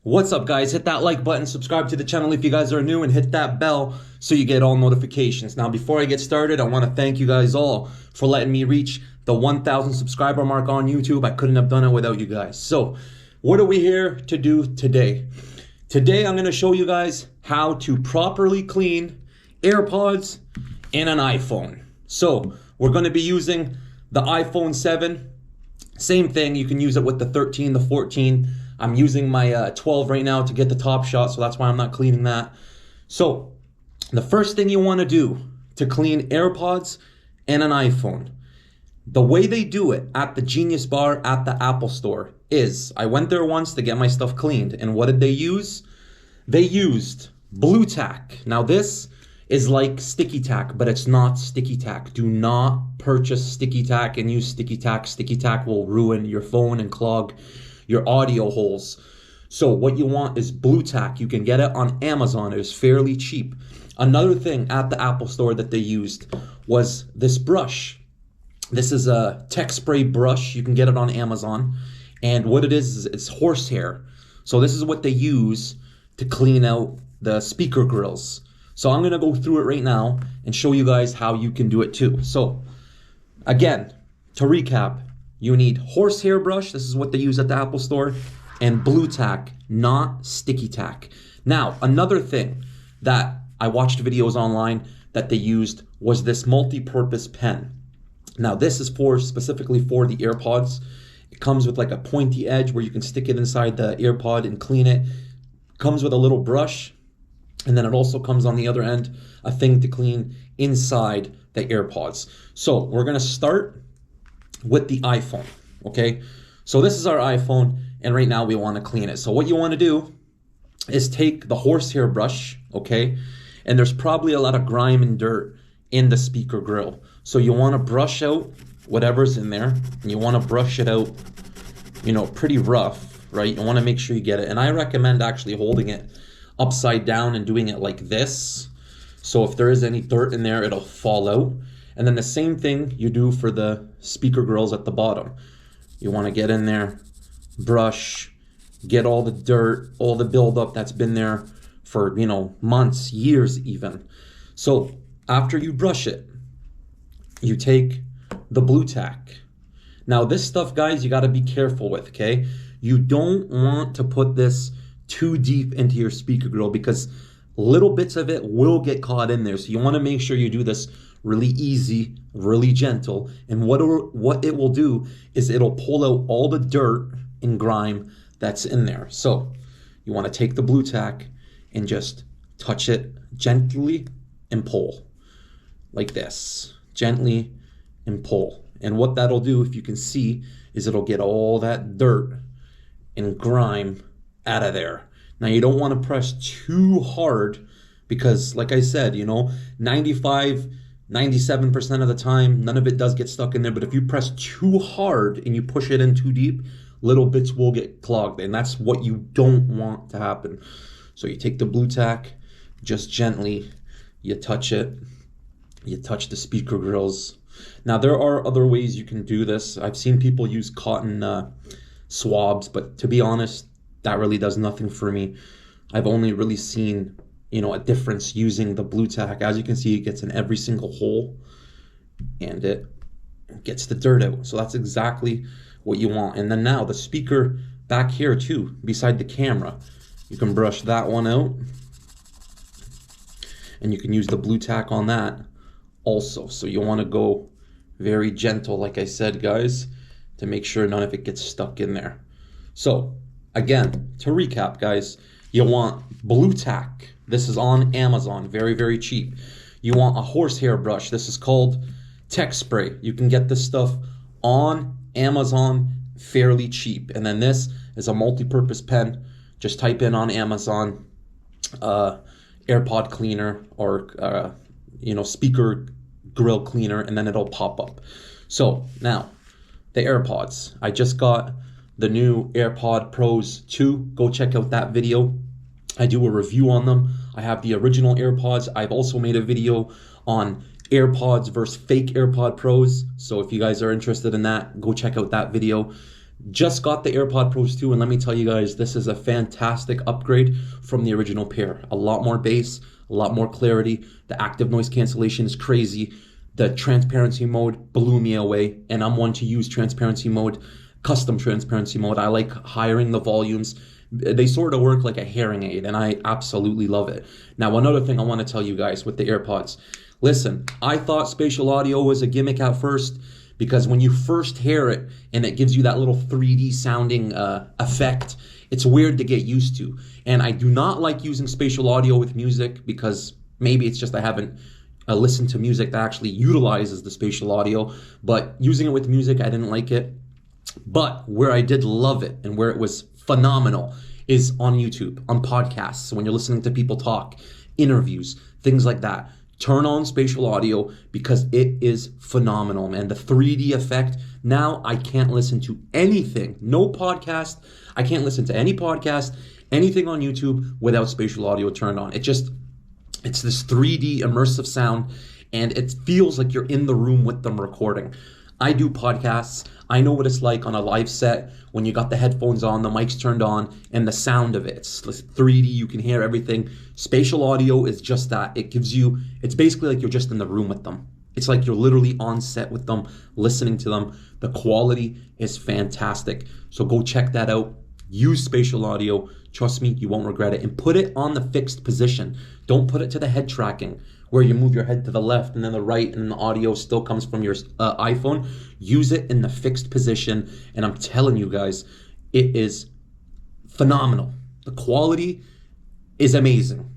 What's up, guys? Hit that like button, subscribe to the channel if you guys are new, and hit that bell so you get all notifications. Now, before I get started, I want to thank you guys all for letting me reach the 1,000 subscriber mark on YouTube. I couldn't have done it without you guys. So, what are we here to do today? Today, I'm going to show you guys how to properly clean AirPods in an iPhone. So, we're going to be using the iPhone 7. Same thing, you can use it with the 13, the 14. I'm using my 12 right now to get the top shot, so that's why I'm not cleaning that. So, the first thing you want to do to clean AirPods and an iPhone, the way they do it at the Genius Bar at the Apple Store is, I went there once to get my stuff cleaned, and what did they use? They used blue tack. Now this is like sticky tack, but it's not sticky tack. Do not purchase sticky tack and use sticky tack. Sticky tack will ruin your phone and clog your audio holes. So what you want is blue tack. You can get it on Amazon. It is fairly cheap. Another thing at the Apple Store that they used was this brush. This is a tech spray brush. You can get it on Amazon. And what it is it's horsehair. So this is what they use to clean out the speaker grills. So I'm going to go through it right now and show you guys how you can do it too. So again, to recap, you need horsehair brush. This is what they use at the Apple Store. And blue tack, not sticky tack. Now, another thing that I watched videos online that they used was this multi-purpose pen. Now, this is specifically for the AirPods. It comes with like a pointy edge where you can stick it inside the AirPod and clean it. Comes with a little brush. And then it also comes on the other end, a thing to clean inside the AirPods. So we're going to start with the iPhone, okay? So this is our iPhone, and right now we want to clean it. So what you want to do is take the horsehair brush, okay? And there's probably a lot of grime and dirt in the speaker grill. So you want to brush out whatever's in there, and you want to brush it out, pretty rough, right? You want to make sure you get it. And I recommend actually holding it upside down and doing it like this. So if there is any dirt in there, it'll fall out. And then the same thing you do for the speaker grills at the bottom. You want to get in there, brush, get all the dirt, all the buildup that's been there for, months, years even. So after you brush it, you take the blue tack. Now this stuff, guys, you got to be careful with, okay? You don't want to put this too deep into your speaker grill because little bits of it will get caught in there. So you want to make sure you do this really easy, really gentle. And what it will do is it'll pull out all the dirt and grime that's in there. So you want to take the blue tack and just touch it gently and pull like this, gently and pull. And what that'll do, if you can see, is it'll get all that dirt and grime out of there. Now you don't want to press too hard because, like I said, 97% of the time, none of it does get stuck in there. But if you press too hard and you push it in too deep, little bits will get clogged. And that's what you don't want to happen. So you take the blue tack, just gently, you touch it, you touch the speaker grills. Now there are other ways you can do this. I've seen people use cotton swabs, but to be honest, that really does nothing for me. I've only really seen a difference using the blue tack. As you can see, it gets in every single hole and it gets the dirt out. So that's exactly what you want. And then now the speaker back here too, beside the camera, you can brush that one out and you can use the blue tack on that also. So you want to go very gentle, like I said, guys, to make sure none of it gets stuck in there. So again, to recap, guys, you want blue tack. This is on Amazon, very, very cheap. You want a horsehair brush. This is called tech spray. You can get this stuff on Amazon fairly cheap. And then this is a multi-purpose pen. Just type in on Amazon AirPod cleaner or speaker grill cleaner, and then it'll pop up. So now the AirPods. I just got the new AirPod Pros 2. Go check out that video. I do a review on them. I have the original AirPods. I've also made a video on AirPods versus fake AirPod Pros. So if you guys are interested in that, go check out that video. Just got the AirPod Pros 2, and let me tell you guys, this is a fantastic upgrade from the original pair. A lot more bass, a lot more clarity. The active noise cancellation is crazy. The transparency mode blew me away, and I'm one to use transparency mode, custom transparency mode. I like hiring the volumes. They sort of work like a hearing aid, and I absolutely love it. Now, another thing I want to tell you guys with the AirPods. Listen, I thought spatial audio was a gimmick at first, because when you first hear it and it gives you that little 3D sounding effect, it's weird to get used to. And I do not like using spatial audio with music, because maybe it's just I haven't listened to music that actually utilizes the spatial audio. But using it with music, I didn't like it. But where I did love it and where it was phenomenal is on YouTube, on podcasts, when you're listening to people talk, interviews, things like that. Turn on spatial audio, because it is phenomenal, man. The 3D effect. Now I can't listen to anything, no podcast. I can't listen to any podcast, anything on YouTube without spatial audio turned on. It's this 3D immersive sound, and it feels like you're in the room with them recording. I do podcasts. I know what it's like on a live set when you got the headphones on, the mic's turned on, and the sound of it. It's 3D, you can hear everything. Spatial audio is just that. It's basically like you're just in the room with them. It's like you're literally on set with them, listening to them. The quality is fantastic. So go check that out. Use spatial audio. Trust me, you won't regret it. And put it on the fixed position. Don't put it to the head tracking, where you move your head to the left and then the right, and the audio still comes from your iPhone. Use it in the fixed position, and I'm telling you guys, it is phenomenal. The quality is amazing.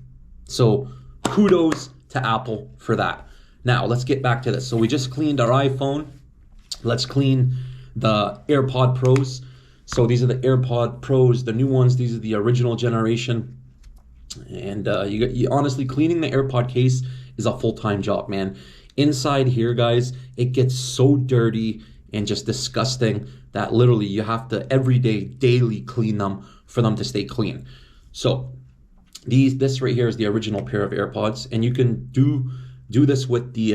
So kudos to Apple for that. Now, let's get back to this. So we just cleaned our iPhone. Let's clean the AirPod Pros. So these are the AirPod Pros, the new ones. These are the original generation. And you honestly, cleaning the AirPod case is a full-time job, man. Inside here, guys, it gets so dirty and just disgusting that literally you have to every day, daily clean them for them to stay clean. So this right here is the original pair of AirPods, and you can do this with the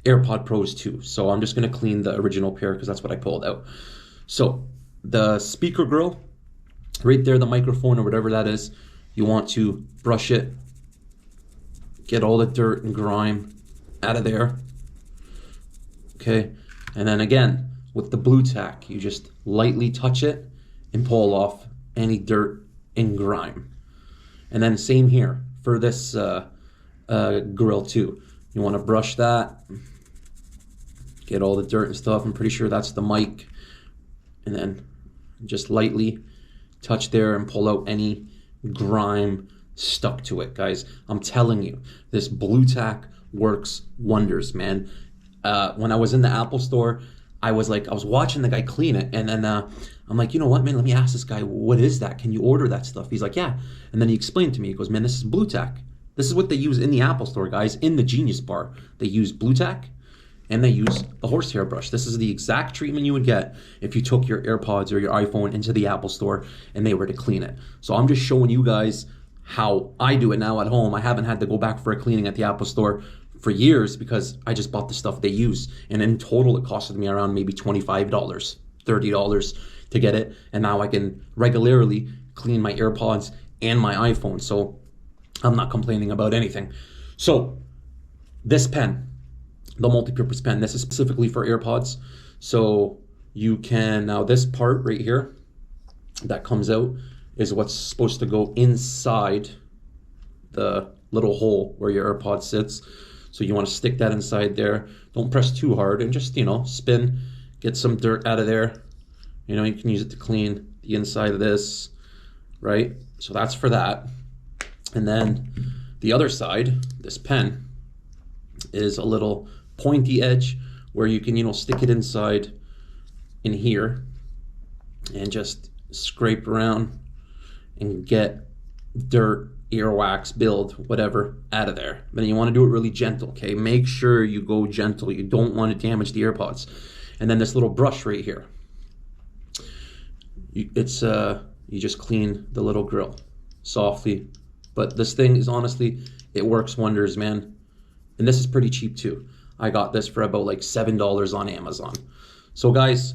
AirPod Pros too. So I'm just gonna clean the original pair because that's what I pulled out. So the speaker grill, right there, the microphone or whatever that is, you want to brush it, get all the dirt and grime out of there. Okay, and then again, with the blue tack, you just lightly touch it and pull off any dirt and grime. And then same here for this grill too. You want to brush that, get all the dirt and stuff. I'm pretty sure that's the mic. And then just lightly touch there and pull out any grime stuck to it, guys. I'm telling you, this blue tack works wonders, man. When I was in the Apple store, I was watching the guy clean it, and then I'm like, you know what, man, let me ask this guy, what is that? Can you order that stuff? He's like, yeah. And then he explained to me, he goes, man, this is blue tack. This is what they use in the Apple store, guys. In the Genius Bar, they use blue tack, and they use the horsehair brush. This is the exact treatment you would get if you took your AirPods or your iPhone into the Apple store and they were to clean it. So I'm just showing you guys how I do it now at home. I haven't had to go back for a cleaning at the Apple store for years because I just bought the stuff they use. And in total, it costed me around maybe $25, $30 to get it. And now I can regularly clean my AirPods and my iPhone. So I'm not complaining about anything. So this pen, the multi-purpose pen, this is specifically for AirPods. So you can, now this part right here that comes out is what's supposed to go inside the little hole where your AirPod sits. So you want to stick that inside there. Don't press too hard and just, spin, get some dirt out of there. You can use it to clean the inside of this, right? So that's for that. And then the other side, this pen, is a little pointy edge where you can, stick it inside in here and just scrape around and get dirt, earwax, build, whatever, out of there. But you want to do it really gentle, okay? Make sure you go gentle. You don't want to damage the AirPods. And then this little brush right here. You just clean the little grill softly. But this thing is honestly, it works wonders, man. And this is pretty cheap too. I got this for about like $7 on Amazon. So guys,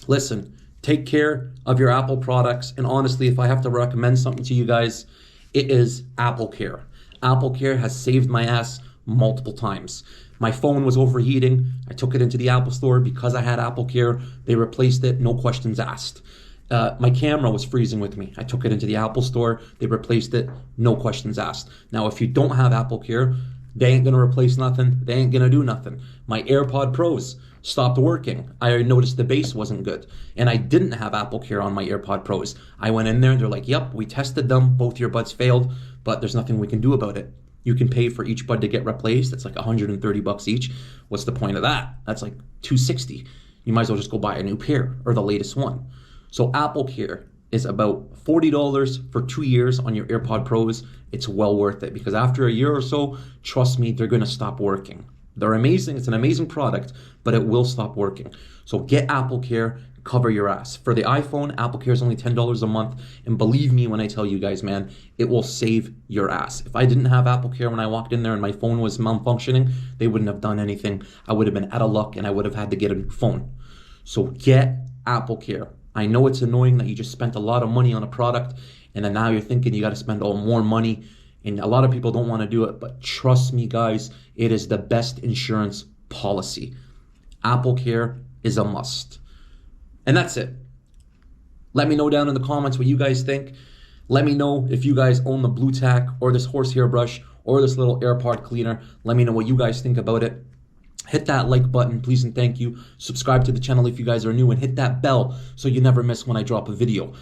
listen, Take care of your Apple products. And honestly, if I have to recommend something to you guys, it is AppleCare. AppleCare has saved my ass multiple times. My phone was overheating. I took it into the Apple store because I had AppleCare. They replaced it, no questions asked. My camera was freezing with me. I took it into the Apple store. They replaced it, no questions asked. Now, if you don't have AppleCare, they ain't gonna replace nothing. They ain't gonna do nothing. My AirPod Pros stopped working. I noticed the bass wasn't good. And I didn't have AppleCare on my AirPod Pros. I went in there and they're like, yep, we tested them. Both your buds failed, but there's nothing we can do about it. You can pay for each bud to get replaced. It's like $130 each. What's the point of that? That's like $260. You might as well just go buy a new pair or the latest one. So AppleCare is about $40 for 2 years on your AirPod Pros. It's well worth it because after a year or so, trust me, they're gonna stop working. They're amazing. It's an amazing product, but it will stop working. So get AppleCare, cover your ass. For the iPhone, AppleCare is only $10 a month. And believe me when I tell you guys, man, it will save your ass. If I didn't have AppleCare when I walked in there and my phone was malfunctioning, they wouldn't have done anything. I would have been out of luck and I would have had to get a new phone. So get AppleCare. I know it's annoying that you just spent a lot of money on a product and then now you're thinking you got to spend all more money. And a lot of people don't want to do it, but trust me, guys, it is the best insurance policy. AppleCare is a must. And that's it. Let me know down in the comments what you guys think. Let me know if you guys own the Blue Tack or this horsehair brush or this little AirPod cleaner. Let me know what you guys think about it. Hit that like button, please and thank you. Subscribe to the channel if you guys are new and hit that bell so you never miss when I drop a video.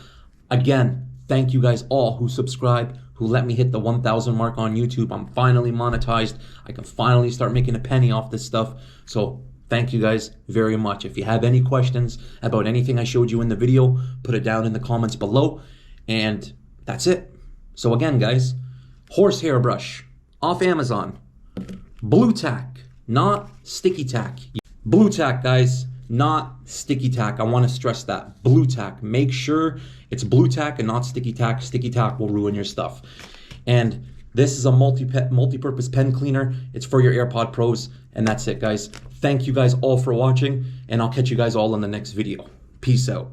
Again, thank you guys all who subscribe, who let me hit the 1,000 mark on YouTube. I'm finally monetized. I can finally start making a penny off this stuff. So thank you guys very much. If you have any questions about anything I showed you in the video, put it down in the comments below. And that's it. So again, guys, horsehair brush off Amazon. Blue Tack, not sticky tack. Blue Tack, guys, not sticky tack. I want to stress that. Blue Tack. Make sure it's Blue Tack and not sticky tack. Sticky tack will ruin your stuff. And this is a multi-purpose pen cleaner. It's for your AirPod Pros. And that's it, guys. Thank you guys all for watching, and I'll catch you guys all in the next video. Peace out.